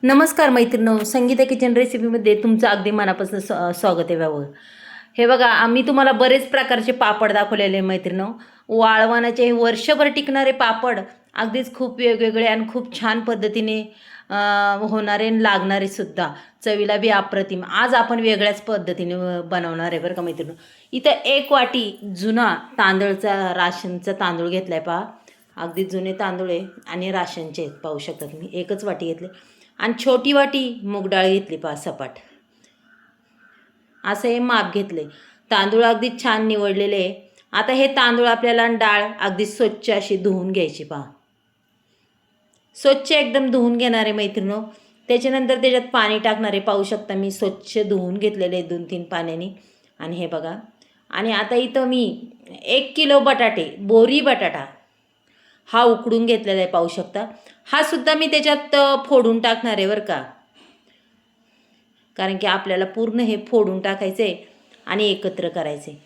नमस्कार मैत्रिणींनो, संगीता किचन रेसिपीमध्ये तुमचं अगदी मनापासून स्वागत आहे बाबा. हे बघा, आम्ही तुम्हाला बरेच प्रकारचे पापड दाखवलेले मैत्रिणींनो. वाळवणाचे वर्षभर टिकणारे पापड, अगदीच खूप वेगवेगळे आणि खूप छान पद्धतीने होणारे आणि लागणारे सुद्धा, चवीला बी अप्रतिम. आज आपण वेगळ्याच पद्धतीने बनवणार आहे बरं का मैत्रिणींनो. इथं 1 वाटी जुना तांदळाचा राशनचा तांदूळ घेतलाय पहा. अगदी जुने तांदूळ आहे आणि राशनचे आहेत, पाहू शकता तुम्ही. एकच वाटी घेतले आणि छोटी वाटी मूग डाळ घेतली पहा सपाट. असं हे माप घेतले. तांदूळ अगदी छान निवडलेले आहे. आता हे तांदूळ आपल्याला डाळ अगदी स्वच्छ अशी धुवून घ्यायची पहा. स्वच्छ एकदम धुवून घेणारे मैत्रिणींनो. त्याच्यानंतर त्याच्यात पाणी टाकणारे, पाहू शकता मी स्वच्छ धुवून घेतलेले 2-3 पाण्याने. आणि हे बघा, आणि आता इथं मी 1 किलो बटाटे, बोरी बटाटा हा उकडून घेतलेला आहे, पाहू शकता. हा सुद्धा मी त्याच्यात फोडून टाकणार आहे बरं का, कारण की आपल्याला पूर्ण हे फोडून टाकायचे आणि एकत्र करायचे.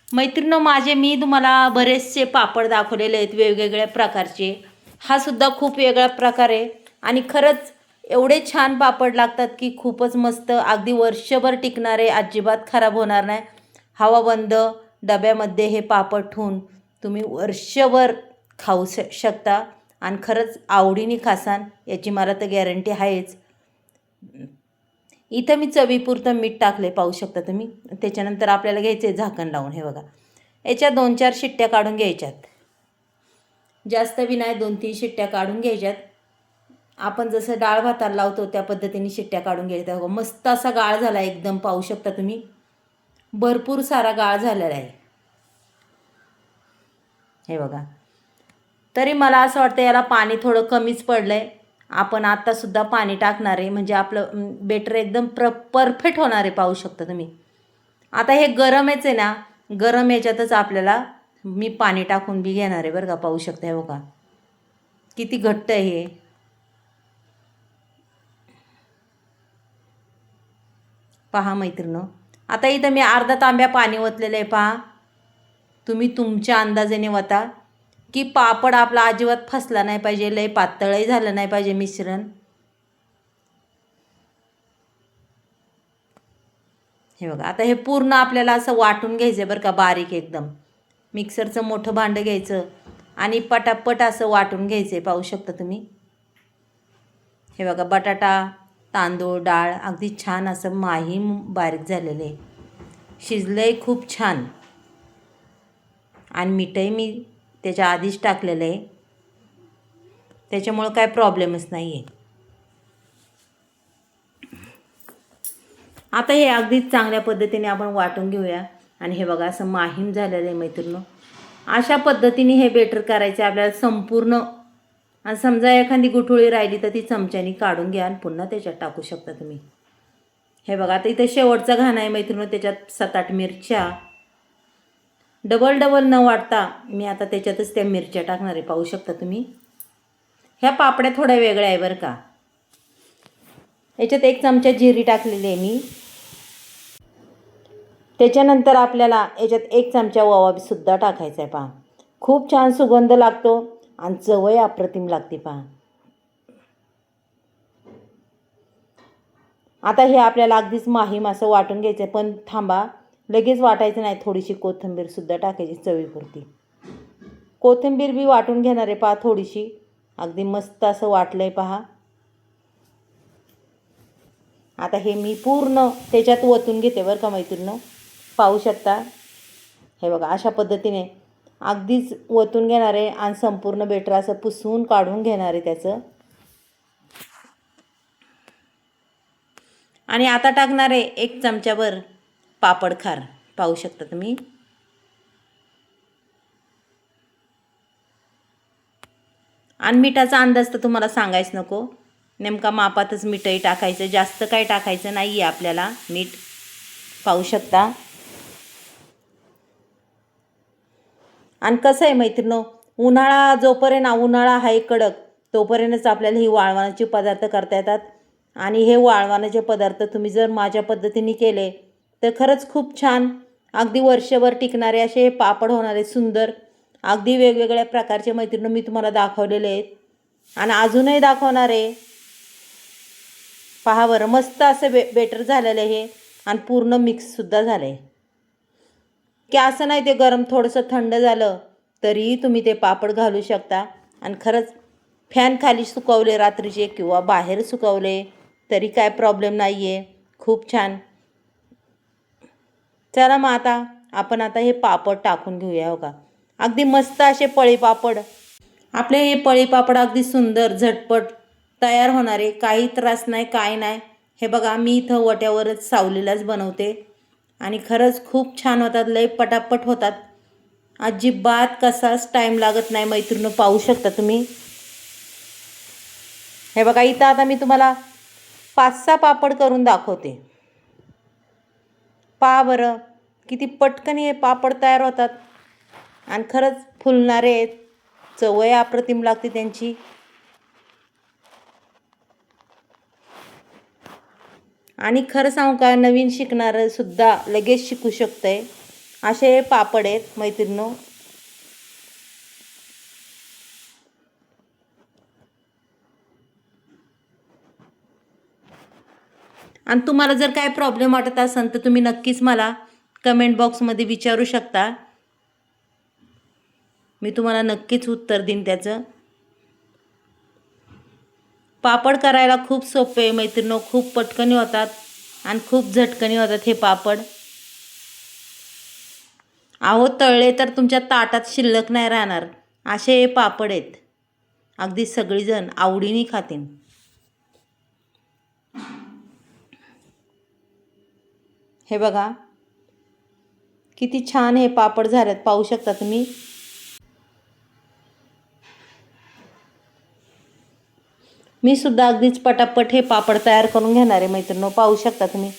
मैत्रिणींनो, मी तुम्हाला बरेचसे पापड दाखवलेले आहेत वेगवेगळ्या प्रकारचे. हा सुद्धा खूप वेगळा प्रकार आहे आणि खरंच एवढे छान पापड लागतात की खूपच मस्त, अगदी वर्षभर टिकणारे, अजिबात खराब होणार नाही. हवाबंद डब्यामध्ये हे पापड ठेवून तुम्ही वर्षभर खाऊ शकता आणि खरंच आवडीने खासान, याची मला तर गॅरंटी आहेच. इथं मी चवीपुरतं मीठ टाकले, पाहू शकता तुम्ही. त्याच्यानंतर आपल्याला घ्यायचे झाकण लावून. हे बघा, याच्या 2-4 शिट्ट्या काढून घ्यायच्यात. जास्त बी नाही, 2-3 शिट्ट्या काढून घ्यायच्यात. आपण जसं डाळ भाताला लावतो त्या पद्धतीने शिट्ट्या काढून घ्यायच्या. बघा, मस्त असा गाळ झाला एकदम, पाहू शकता तुम्ही. भरपूर सारा गाळ झालेला आहे. हे बघा, तरी मला असं वाटतं याला पाणी थोडं कमीच पडलं आहे. आपण आत्तासुद्धा पाणी टाकणार आहे, म्हणजे आपलं बेटर एकदम परफेक्ट होणार आहे, पाहू शकता तुम्ही. आता हे गरमच आहे ना, गरम याच्यातच आपल्याला मी पाणी टाकून बी घेणार आहे बरं का, पाहू शकता. हे बघा किती घट्ट आहे हे. पहा मैत्रिणींनो, आता इथं मी अर्धा तांब्या पाणी ओतलेलं आहे पहा. तुम्ही तुमच्या अंदाजाने वता की पापड आपला अजिबात फसला नाही पाहिजे, लय पातळही झालं नाही पाहिजे मिश्रण. हे बघा, आता हे पूर्ण आपल्याला असं वाटून घ्यायचं बरं का, बारीक एकदम. मिक्सरचं मोठं भांडं घ्यायचं आणि पटापट असं वाटून घ्यायचं आहे, पाहू शकता तुम्ही. हे बघा, बटाटा, तांदूळ, डाळ अगदी छान असं माहीम बारीक झालेलं आहे, शिजलं आहे खूप छान. आणि मीठही मी त्याच्या आधीच टाकलेलं आहे, त्याच्यामुळं काय प्रॉब्लेमच नाही आहे. आता हे अगदीच चांगल्या पद्धतीने आपण वाटून घेऊया. आणि हे बघा, असं माहीम झालेलं आहे मैत्रिणींनो. अशा पद्धतीने हे बेटर करायचे आपल्याला संपूर्ण. आणि समजा एखादी गुठळी राहिली तर ती चमच्याने काढून घ्या आणि पुन्हा त्याच्यात टाकू शकता तुम्ही. हे बघा, आता इथं शेवटचा घाणा आहे मैत्रिणींनो, त्याच्यात 7-8 मिरच्या. डबल न वाटता मी आता त्याच्यातच त्या मिरच्या टाकणार आहे, पाहू शकता तुम्ही. ह्या पापड्या थोड्या वेगळ्या आहे बरं का. याच्यात 1 चमचा जिरी टाकलेली आहे मी. त्याच्यानंतर आपल्याला याच्यात 1 चमचा ओवा सुद्धा टाकायचा आहे पहा. खूप छान सुगंध लागतो आणि चवही अप्रतिम लागते पहा. आता हे आपल्याला अगदीच माहीम असं वाटून घ्यायचं आहे, पण थांबा, लगेच वाटायचं नाही. थोडीशी कोथिंबीरसुद्धा टाकायची चवीपुरती. कोथिंबीर बी वाटून घेणार आहे पहा थोडीशी. अगदी मस्त असं वाटलं आहे पहा. आता हे मी पूर्ण त्याच्यात ओतून घेते बरं का मैत्रिणींनो, पाहू शकता. हे बघा, अशा पद्धतीने अगदीच ओतून घेणार आहे आणि संपूर्ण बेटर असं पुसून काढून घेणार आहे त्याचं. आणि आता टाकणार आहे 1 चमचाभर पापड खार, पाहू शकता तुम्ही. आणि मिठाचा अंदाज तर तुम्हाला सांगायच नको, नेमका मापातच मीठही टाकायचं, जास्त काय टाकायचं नाही आहे आपल्याला मीठ, पाहू शकता. आणि कसं आहे मैत्रिणींनो, उन्हाळा जोपर्यंत उन्हाळा आहे कडक, तोपर्यंतच आपल्याला ही वाळवणाचे पदार्थ करता येतात. आणि हे वाळवणाचे पदार्थ तुम्ही जर माझ्या पद्धतीने केले तर खरंच खूप छान, अगदी वर्षभर टिकणारे असे हे पापड होणारे सुंदर. अगदी वेगवेगळ्या प्रकारचे मैत्रिणींनो मी तुम्हाला दाखवलेले आहेत आणि अजूनही दाखवणार आहे. पहा बरं, मस्त असं बेटर झालेलं आहे हे आणि पूर्ण मिक्ससुद्धा झालं आहे. की असं नाही ते गरम थोडंसं थंड झालं तरीही तुम्ही ते पापड घालू शकता. आणि खरंच फॅन खाली सुकवले रात्रीचे किंवा बाहेर सुकवले तरी काय प्रॉब्लेम नाही आहे. खूप छान. चला मग आपण हे पापड टाकून घेऊया. हो का, अगदी मस्त असे पळी पापड. आपले हे पळी पापड अगदी सुंदर झटपट तयार होणारे, काही त्रास नाही, काय नाही. हे बघा, मी इथं वट्यावरच सावलीलाच बनवते आणि खरंच खूप छान होतात, लय पटापट होतात. अजिबात कसाच टाईम लागत नाही मैत्रिणी. पाहू शकता तुम्ही. हे बघा, इथं आता मी तुम्हाला 5-6 पापड करून दाखवते. पहा बरं किती पटकन हे पापड तयार होतात आणि खरंच फुलणारे आहेत. चवही अप्रतिम लागते त्यांची. आणि खरं सांगू का, नवीन शिकणारं सुद्धा लगेच शिकू शकतंय असे पापड आहेत मैत्रिणींनो. आणि तुम्हाला जर काय प्रॉब्लेम वाटत असेल तर तुम्ही नक्कीच मला कमेंट बॉक्समध्ये विचारू शकता. मी तुम्हाला नक्कीच उत्तर देईन त्याचं. पापड करायला खूप सोपे आहे मैत्रिणींनो, खूप पटकन होतात आणि खूप झटकन होतात हे पापड. अहो, तळले तर तुमच्या ताटात शिल्लक नाही राहणार असे हे पापड आहेत. अगदी सगळीजण आवडीने खातील. हे बघा किती छान हे पापड झालेत, पाहू शकता तुम्ही. मी सुद्धा अगदीच पटापट हे पापड तयार करून घेणार आहे मैत्रिणींनो. पाहू शकता तुम्ही,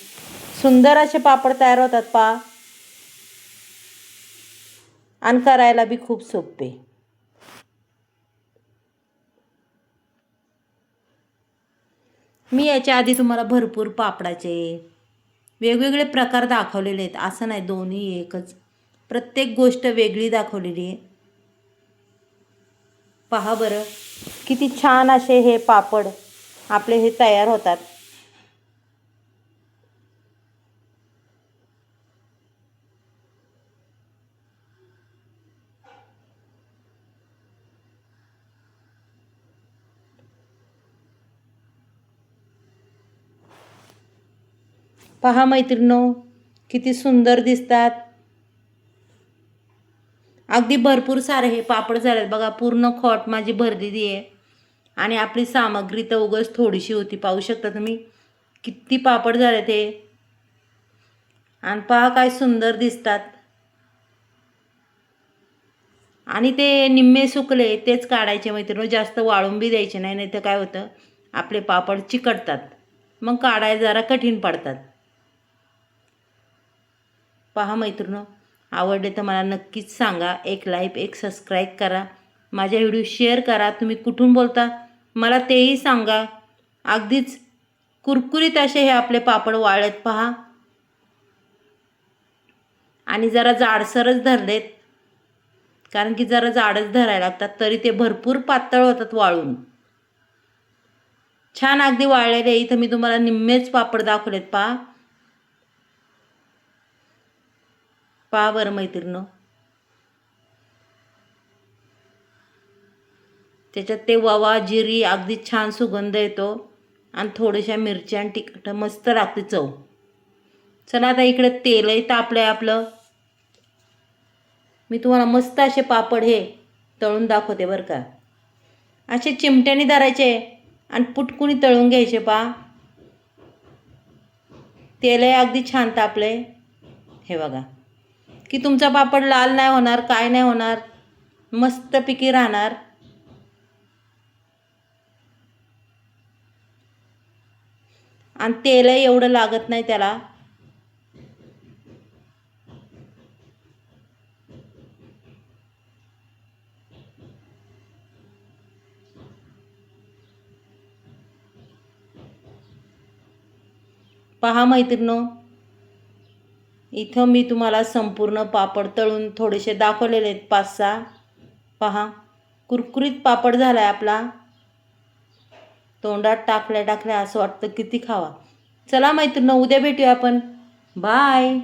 सुंदर असे पापड तयार होतात पहा. आणि करायला बी खूप सोपे. मी याच्या आधी तुम्हाला भरपूर पापडाचे वेगवेगळे प्रकार दाखवलेले आहेत. असं नाही दोन्ही एकच, प्रत्येक गोष्ट वेगळी दाखवलेली आहे. पहा बरं किती छान असे हे पापड आपले हे तयार होतात. पहा मैत्रिणींनो किती सुंदर दिसतात. अगदी भरपूर सारे हे पापड झालेत बघा. पूर्ण खोट माझी भरलेली आहे आणि आपली सामग्री तर उगाच थोडीशी होती. पाहू शकता तुम्ही किती पापड झाले ते. आणि पहा काय सुंदर दिसतात. आणि ते निम्मे सुकले तेच काढायचे मैत्रिणी, जास्त वाळून बी द्यायचे नाही, नाही तर काय होतं आपले पापड चिकटतात, मग काढायला जरा कठीण पडतात. पहा मैत्रिणी, आवडले तर मला नक्कीच सांगा. एक लाईक, एक सबस्क्राईब करा, माझ्या व्हिडिओ शेअर करा. तुम्ही कुठून बोलता मला तेही सांगा. अगदीच कुरकुरीत असे हे आपले पापड वाळलेत पहा. आणि जरा जाडसरच धरलेत, कारण की जरा जाडच धरायला लागतात, तरी ते भरपूर पातळ होतात वाळून. छान अगदी वाळलेले. इथं मी तुम्हाला निम्मेच पापड दाखवलेत पहा. पहा बरं मैत्रिणींनो, त्याच्यात ते ववा जिरी अगदी छान सुगंध येतो आणि थोड्याशा मिरच्या आणि तिखट मस्त लागते चव. चला आता इकडे तेलही तापलंय आपलं. मी तुम्हाला मस्त असे पापड हे तळून दाखवते बरं का. असे चिमट्याने धरायचे आणि पुटकुनी तळून घ्यायचे पहा. तेलही अगदी छान तापलंय. हे बघा की तुमचा पापड लाल नाही होणार, काय नाही होणार, मस्तपैकी राहणार. आणि तेलही एवढं लागत नाही त्याला. पहा मैत्रिणींनो, इथं मी तुम्हाला संपूर्ण पापड तळून थोडेसे दाखवलेले आहेत 5-6. पहा कुरकुरीत पापड झाला आहे आपला. तोंडात टाकल्या टाकल्या असं वाटतं किती खावा. चला मैत्रिणी, उद्या भेटूया आपण. बाय.